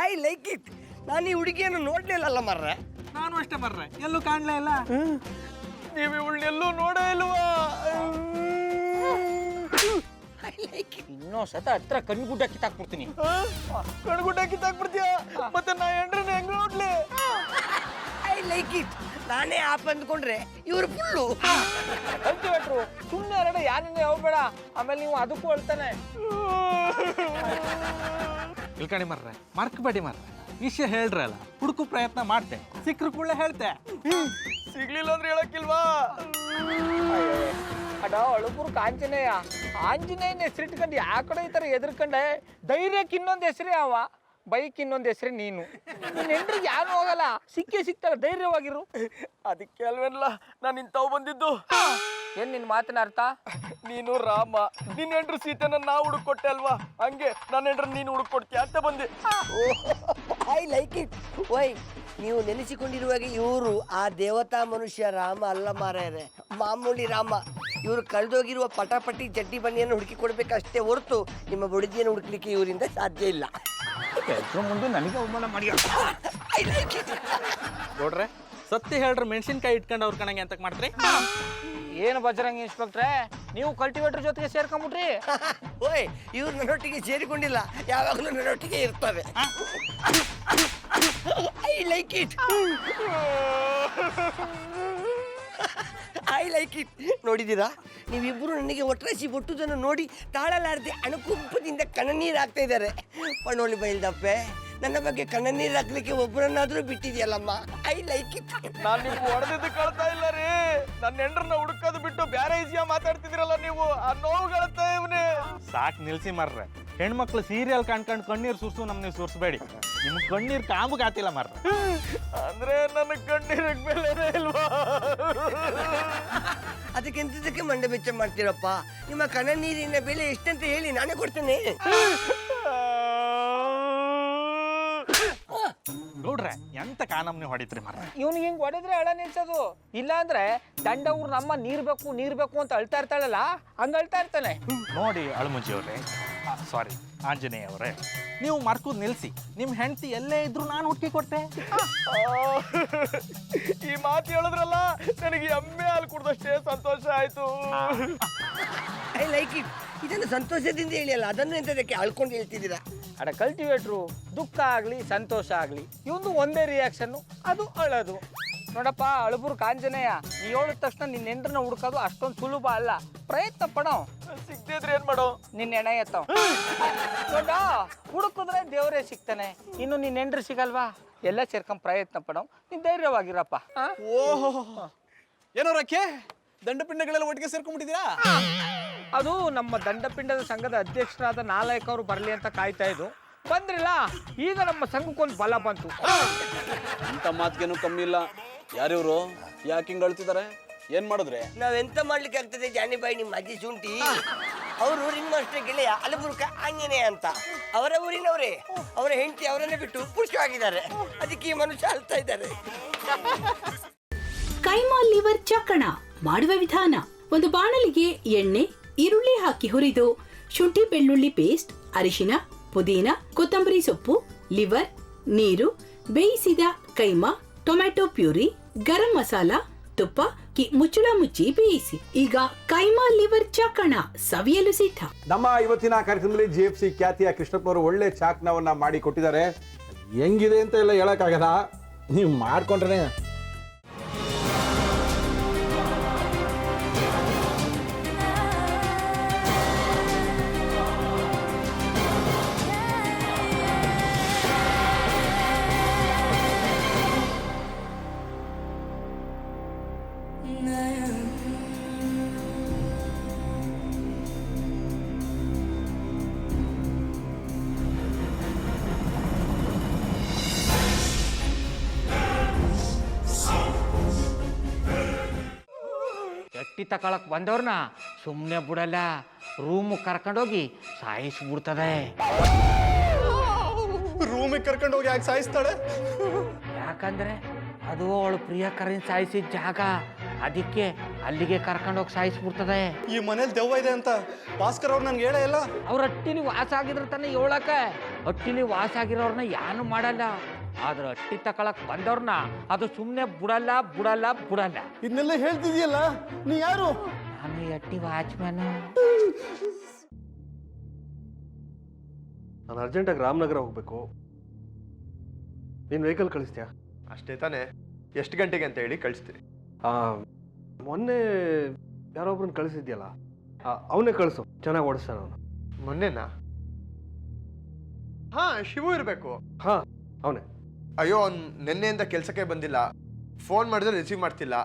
I like it. ನಾನು ಈ ಹುಡುಗಿಯನ್ನು ನೋಡ್ಲಿಲ್ಲಲ್ಲ ಮರ್ರೆ. ನಾನು ಅಷ್ಟೇ ಮರ್ರೆ, ಎಲ್ಲೂ ಕಾಣ್ಲೇ ಇಲ್ಲ. ನೀವು ಇವಳನ್ನೆಲ್ಲೂ ನೋಡೇ ಇಲ್ವಾ? I like it. ಇನ್ನೂ ಸತ ಹತ್ರ ಕಣ್ಗುಡ್ಡ ಕಿತ್ತಾಕ್ಬಿಡ್ತೀನಿ. ಕಣ್ಗುಡ್ಡ ಕಿತ್ತಾಕ್ಬಿಡ್ತೀಯ? ಮತ್ತೆ ನಾ ಹೆಂಡ್ರನ್ನ ಹೆಂಗ್ ನೋಡ್ಲಿ? I like it. ನಾನೇ ಆಪ್ ಅಂದ್ಕೊಂಡ್ರೆ ಇವ್ರು ಫುಲ್ಲು. ಕಲ್ತಿವೇಟ್ರು ಸುಮ್ಮನೆ ಎರಡ ಯಾನಿಂದ ಹೋಗ್ಬೇಡ, ಆಮೇಲೆ ನೀವು ಅದಕ್ಕೂ ಹೇಳ್ತಾನೆ. ಇಲ್ಕಣಿ ಮರ್ರೆ, ಮರ್ಕಬೇಡಿ ಮರ್ರೆ, ವಿಷಯ ಹೇಳ್ರಲ್ಲ, ಹುಡುಕು ಪ್ರಯತ್ನ ಮಾಡ್ತೆ, ಸಿಕ್ಕ್ರು ಕೂಡ ಹೇಳ್ತೆ. ಸಿಗ್ಲಿಲ್ಲ ಅಂದ್ರೆ ಹೇಳಕ್ಕಿಲ್ವಾ? ಅಡ ಅಳುಪುರು ಆಂಜನೇಯನ ಹೆಸರಿಟ್ಕೊಂಡು ಯಾ ಕಡೆ ಈ ಥರ ಎದುರ್ಕೊಂಡೆ? ಧೈರ್ಯಕ್ಕೆ ಇನ್ನೊಂದು ಹೆಸರೇ ಅವ, ಬೈಕ್ ಇನ್ನೊಂದು ಹೆಸರೇ ನೀನು. ಹೆಂಡ್ರಿಗೆ ಯಾರು ಹೋಗಲ್ಲ, ಸಿಕ್ತಲ್ಲ, ಧೈರ್ಯವಾಗಿರು. ಅದಕ್ಕೆ ಅಲ್ವೇನಲ್ಲ ನಾನು ಇಂಥವು ಬಂದಿದ್ದು. ಏನ್ ನಿನ್ ಮಾತಿನ ಅರ್ಥ? ನೀನು ರಾಮ, ನಿನ್ನ ಹೆಂಡ್ರು ಸೀತೆನ ನಾ ಹುಡುಕೊಟ್ಟೆ ಅಲ್ವಾ, ಹಂಗೆ ನನ್ನ ಹೆಂಡ್ರ ನೀನು ಹುಡುಕೊಡ್ತೀಯ ಅಂತ ಬಂದೆ. I like it. ವೈ ನೀವು ನೆನೆಸಿಕೊಂಡಿರುವಾಗ ಇವರು ಆ ದೇವತಾ ಮನುಷ್ಯ ರಾಮ ಅಲ್ಲ ಮಾರಾಯರೆ, ಮಾಮೂಲಿ ರಾಮ. ಇವರು ಕಳೆದೋಗಿರುವ ಪಟಾಪಟಿ ಜಡ್ಡಿ ಬನ್ನಿಯನ್ನು ಹುಡುಕಿ ಕೊಡ್ಬೇಕಷ್ಟೇ ಹೊರತು ನಿಮ್ಮ ಬುಡದಿಯನ್ನು ಹುಡುಕ್ಲಿಕ್ಕೆ ಇವರಿಂದ ಸಾಧ್ಯ ಇಲ್ಲ. ಮುಂದೆ ನನಗೆ ಅವಮಾನ ಮಾಡಿ. I like it. ನೋಡ್ರೆ ಸತ್ಯ ಹೇಳ್ರಿ, ಮೆಣಸಿನ್ಕಾಯಿ ಇಟ್ಕೊಂಡು ಅವ್ರ ಕಣಂಗೆ ಅಂತ ಮಾಡ್ತ್ರಿ. ಏನು ಬಜರಂಗಿ ಇನ್ಸ್ಪೆಕ್ಟ್ರೆ, ನೀವು ಕಲ್ಟಿವೇಟರ್ ಜೊತೆಗೆ ಸೇರ್ಕೊಂಬಿಟ್ರಿ? ಓಯ್ ಇವ್ರು ನನ್ನೊಟ್ಟಿಗೆ ಸೇರಿಕೊಂಡಿಲ್ಲ, ಯಾವಾಗಲೂ ನನ್ನೊಟ್ಟಿಗೆ ಇರ್ತವೆ. I like it. I like it. ನೋಡಿದ್ದೀರಾ, ನೀವಿಬ್ಬರು ನನಗೆ ಒಟ್ರಾಸಿ ಬೊಟ್ಟುದನ್ನು ನೋಡಿ ತಾಳಲಾರದೆ ಅಣುಕುಂಪದಿಂದ ಕಣ್ಣನೀರು ಹಾಕ್ತಾ ಇದ್ದಾರೆ. ಪಣೋಳಿ ಬೈಲ್ದಪ್ಪೆ, ನನ್ನ ಬಗ್ಗೆ ಕಣ್ಣನೀರು ಹಾಕ್ಲಿಕ್ಕೆ ಒಬ್ಬರನ್ನಾದ್ರೂ ಬಿಟ್ಟಿದೆಯಲ್ಲಮ್ಮ. I like it. ನಾನು ನೀವು ಹೊಡೆದಿದ್ದು ಕಳ್ತಾ ಇಲ್ಲ ರೀ, ನನ್ನ ಹೆಂಡ್ರನ್ನ ಹುಡುಕೋದು ಬಿಟ್ಟು ಬೇರೆ ಈಸಿಯಾ ಮಾತಾಡ್ತಿದ್ರಲ್ಲ ನೀವು, ಆ ನೋವು ಕಳ್ತಾ ಇವನೇ. ಸಾಕು ನಿಲ್ಸಿ ಮರ್ರೆ, ಹೆಣ್ಮಕ್ಳು ಸೀರಿಯಲ್ ಕಾಣ್ಕೊಂಡು ಕಣ್ಣೀರು ಸುರ್ಸು ನಮ್ಗೆ ಸುರ್ಸ್ಬೇಡಿ. ನಿಮ್ಗೆ ಕಣ್ಣೀರು ಕಾಂಬುಗೆ ಆತಿಲ್ಲ ಮರ್ರೆ. ಅಂದ್ರೆ ನನ್ನ ಕಣ್ಣೀರಿಗೆ ಬೆಲೆನೇ ಇಲ್ವಾ? ಅದಕ್ಕೆಂತದಕ್ಕೆ ಮಂಡೆ ಬೆಚ್ಚ ಮಾಡ್ತೀರಪ್ಪ? ನಿಮ್ಮ ಕಣ್ಣನೀರಿನ ಬೆಲೆ ಎಷ್ಟಂತ ಹೇಳಿ ನಾನೇ ಕೊಡ್ತೇನೆ. ನೋಡ್ರೆ ಎಂತ ಕಾನಮ್ನಿ ಹೊಡಿತ್ರಿ ಮರ್ರೆ. ಇವ್ನಿಗೆ ಹಿಂಗ್ ಹೊಡೆದ್ರೆ ಅಳ ನಿಲ್ಸೋದು, ಇಲ್ಲ ಅಂದ್ರೆ ದಂಡ ಊರು ನಮ್ಮ ನೀರ್ ಬೇಕು ಅಂತ ಅಳ್ತಾ ಇರ್ತಾಳಲ್ಲ, ಹಂಗ ಅಳ್ತಾ ಇರ್ತಾನೆ. ನೋಡಿ ಅಳ್ಮುಂಜಿ ಅವ್ರೆ, ಸಾರಿ ಆಂಜನೇಯ ಅವರೇ, ನೀವು ಮರ್ಕೂದ್ ನಿಲ್ಸಿ. ನಿಮ್ ಹೆಂಡತಿ ಎಲ್ಲೇ ಇದ್ರು ನಾನು ಹುಡುಕಿ ಕೊಡ್ತೆ. ಈ ಮಾತು ಹೇಳಿದ್ರಲ್ಲ, ನನಗೆ ಎಮ್ಮೆ ಹಾಲು ಕುಡ್ದಷ್ಟೇ ಸಂತೋಷ ಆಯ್ತು. I like it. ಇದನ್ನು ಸಂತೋಷದಿಂದ ಹೇಳಿ ಅಲ್ಲ, ಅದನ್ನು ಎಂತದಕ್ಕೆ ಅಳ್ಕೊಂಡು ಹೇಳ್ತಿದ್ದೀರಾ? ಅಡ ಕಲ್ಟಿವೇಟ್ರು ದುಃಖ ಆಗ್ಲಿ ಸಂತೋಷ ಆಗ್ಲಿ ಇವಂದು ಒಂದೇ ರಿಯಾಕ್ಷನ್, ಅದು ಅಳೋದು. ನೋಡಪ್ಪ ಅಳುಬುರು ಕಾಂಜನೇಯ, ನೀ ಹೇಳಿದ ತಕ್ಷಣ ನಿನ್ನ ಹೆಂಡ್ರನ್ನ ಹುಡುಕೋದು ಅಷ್ಟೊಂದು ಸುಲಭ ಅಲ್ಲ, ಪ್ರಯತ್ನ ಪಡೋ. ಸಿಗ್ತಿದ್ರೆ ಏನ್ ಮಾಡೋ? ನಿನ್ನ ಎಣೆ ಎತ್ತವ ದೊಡ್ಡ ಹುಡುಕಿದ್ರೆ ದೇವರೇ ಸಿಗ್ತಾನೆ, ಇನ್ನು ನಿನ್ನ ಹೆಂಡ್ರು ಸಿಗಲ್ವಾ? ಎಲ್ಲ ಸೇರ್ಕೊಂಡ್ ಪ್ರಯತ್ನ ಪಡೋ, ನೀನ್ ಧೈರ್ಯವಾಗಿರಪ್ಪ. ಓಹೋ, ಏನೋ ರಕ್ಕೆ ದಂಡಪಿಂಡಗಳೆಲ್ಲ ಒಟ್ಟಿಗೆ ಸೇರ್ಕೊಂಡ್ಬಿಟ್ಟಿದ್ದೀರಾ? ಅದು ನಮ್ಮ ದಂಡಪಿಂಡದ ಸಂಘದ ಅಧ್ಯಕ್ಷರಾದ ನಾಲಾಯಕ್ ಅವರು ಬರಲಿ ಅಂತ ಕಾಯ್ತಾ ಇದ್ದು, ಬಂದ್ರಿಲ್ಲ. ಈಗ ನಮ್ಮ ಸಂಘಕ್ಕೊಂದು ಬಲ ಬಂತು. ಇಂಥ ಮಾತಿಗೇನು ಕಮ್ಮಿ ಇಲ್ಲ. ಯಾರಿವ್ರು, ಯಾಕೆ ಹಿಂಗೆ ಅಳ್ತಿದ್ದಾರೆ? ಏನ್ ಮಾಡಿದ್ರೆ? ನಾವೆಂತ ಮಾಡ್ಲಿಕ್ಕೆ ಆಗ್ತದೆ ಜಾನಿಬಾಯಿ, ನಿಮ್ಮ ಅಜ್ಜಿ ಶುಂಠಿ ಅವರು ರಿಂಗ್ ಮಾಸ್ಟರ್ ಗೆಳೆಯ ಅಲಬುರ್ಕ ಆಂಜನೇಯ ಅಂತ, ಅವರ ಊರಿನವರೇ. ಅವರ ಹೆಂಡತಿ ಅವರನ್ನೇ ಬಿಟ್ಟು ಪುರುಷವಾಗಿದ್ದಾರೆ, ಅದಕ್ಕೆ ಈ ಮನುಷ್ಯ ಅಳ್ತಾ ಇದ್ದಾರೆ. ಕೈಮಾ ಲಿವರ್ ಚಕ್ಕಣ ಮಾಡುವ ವಿಧಾನ: ಒಂದು ಬಾಣಲಿಗೆ ಎಣ್ಣೆ, ಈರುಳ್ಳಿ ಹಾಕಿ ಹುರಿದು ಶುಂಠಿ ಬೆಳ್ಳುಳ್ಳಿ ಪೇಸ್ಟ್, ಅರಿಶಿನ, ಪುದೀನ, ಕೊತ್ತಂಬರಿ ಸೊಪ್ಪು, ಲಿವರ್, ನೀರು, ಬೇಯಿಸಿದ ಕೈಮಾ, ಟೊಮ್ಯಾಟೊ ಪ್ಯೂರಿ, ಗರಂ ಮಸಾಲ, ತುಪ್ಪ ಮುಚ್ಚಳ ಮುಚ್ಚಿ ಬೇಯಿಸಿ. ಈಗ ಕೈಮಾ ಲಿವರ್ ಚಾಕಣ ಸವಿಯಲು ಸಿದ್ಧ. ನಮ್ಮ ಇವತ್ತಿನ ಕಾರ್ಯಕ್ರಮದಲ್ಲಿ GFC ಖ್ಯಾತಿಯ ಕೃಷ್ಣಪ್ಪನವರು ಒಳ್ಳೆ ಚಾಕ್ನವನ್ನ ಮಾಡಿ ಕೊಟ್ಟಿದ್ದಾರೆ. ಹೆಂಗಿದೆ ಅಂತ ಎಲ್ಲ ಹೇಳಕ್ಕಾಗಲ್ಲ, ನೀವು ಮಾಡ್ಕೊಂಡ್ರೆ. ಗಟ್ಟಿ ತಕೊಳಕ್ ಬಂದವ್ರನ್ನ ಸುಮ್ಮನೆ ಬಿಡಲ್ಲ, ರೂಮ್ ಕರ್ಕೊಂಡೋಗಿ ಸಾಯಿಸ್ಬಿಡ್ತದೆ. ರೂಮಿಗೆ ಕರ್ಕೊಂಡು ಹೋಗಿ ಯಾಕೆ ಸಾಯಿಸ್ತಾಳೆ? ಯಾಕಂದ್ರೆ ಅದು ಅವಳು ಪ್ರಿಯಕರನ್ ಸಾಯಿಸಿದ ಜಾಗ, ಅದಕ್ಕೆ ಅಲ್ಲಿಗೆ ಕರ್ಕೊಂಡೋಗಿ ಸಾಯಿಸ್ಬಿಡ್ತದೆ. ಈ ಮನೇಲಿ ದೆವ್ವ ಇದೆ ಅಂತ ಭಾಸ್ಕರ್ ಅವ್ರು ನನ್ಗೆ ಹೇಳೇ ಇಲ್ಲ. ಅವ್ರ ಹಟ್ಟಿಲಿ ವಾಸ ಆಗಿದ್ರ ತಾನೆ ಹೇಳಕ. ಹಟ್ಟಿಲಿ ವಾಸ ಆಗಿರೋರ್ನ ಯಾನು ಮಾಡಲ್ಲ, ಆದ್ರೆ ಹಟ್ಟಿ ತಕೊಳಕ್ ಬಂದವ್ರನ್ನ ಅದು ಸುಮ್ಮನೆ ಬಿಡಲ್ಲ ಬಿಡಲ್ಲ ಬಿಡಲ್ಲ. ಇದನ್ನೆಲ್ಲ ಹೇಳ್ತಿದ್ಯಲ್ಲ, ನೀ ಯಾರು? ನಾನು ಈ ಹಟ್ಟಿ ವಾಚ್ಮ್ಯಾನು. ನಾನು ಅರ್ಜೆಂಟಾಗಿ ರಾಮನಗರ ಹೋಗ್ಬೇಕು. ನೀನು ವೆಹಿಕಲ್ ಕಳಿಸ್ತೀಯಾ? ಅಷ್ಟೇ ತಾನೇ, ಎಷ್ಟು ಗಂಟೆಗೆ ಅಂತ ಹೇಳಿ ಕಳಿಸ್ತೀನಿ. ಮೊನ್ನೆ ಯಾರೊಬ್ರನ್ನ ಕಳಿಸಿದ್ಯಲ್ಲ, ಅವನೇ ಕಳಿಸು, ಚೆನ್ನಾಗಿ ಓಡಿಸ್ತಾನೆ ಅವನು. ಮೊನ್ನೆನಾ? ಹಾ, ಶಿವು ಇರಬೇಕು. ಹಾ, ಅವನೇ. ಅಯ್ಯೋ, ಅವ್ನು ನಿನ್ನೆಯಿಂದ ಕೆಲಸಕ್ಕೆ ಬಂದಿಲ್ಲ. ಫೋನ್ ಮಾಡಿದ್ರೆ ರಿಸೀವ್ ಮಾಡ್ತಿಲ್ಲ.